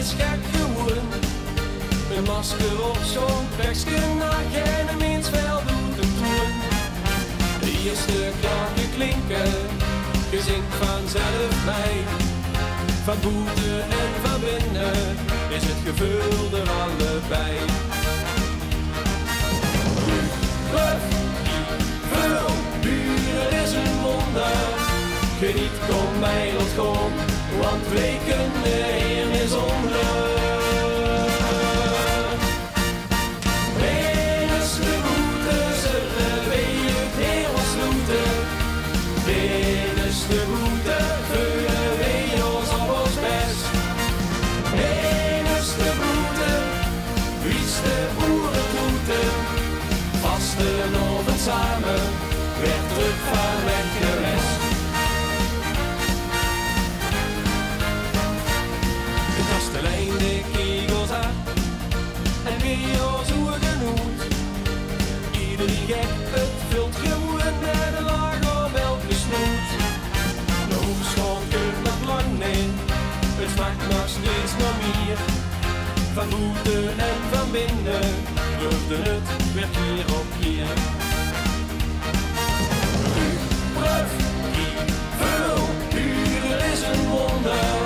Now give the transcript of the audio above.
is gek geworden. Een masker op zo'n plekje naar geen mens wel doet hem doen. De eerste klanken klinken, je zingt vanzelf mee. Van buiten en van binnen is het gevoel er allebei. Gevoel, buren is een wonder. Geniet, kom bij ons kom, want wij kunnen hier niet zonder. Wees de boete, zullen wij het heel wat sloeten. Wees de boete, vullen wij ons op ons best. Wees de boete, wies de boerentoeten. Vastenavond samen, weer terug van weg geweest. De kastelein, de kegels aan, en wie ons hoe genoemd. Iedereen gek, het vult gewoon met een laag op elke snoet. De hoefschot kunt nog lang niet, het smaakt nog steeds nog meer. Van buiten en van binnen, proefde het weer keer op keer. Vul, uren is een wonder.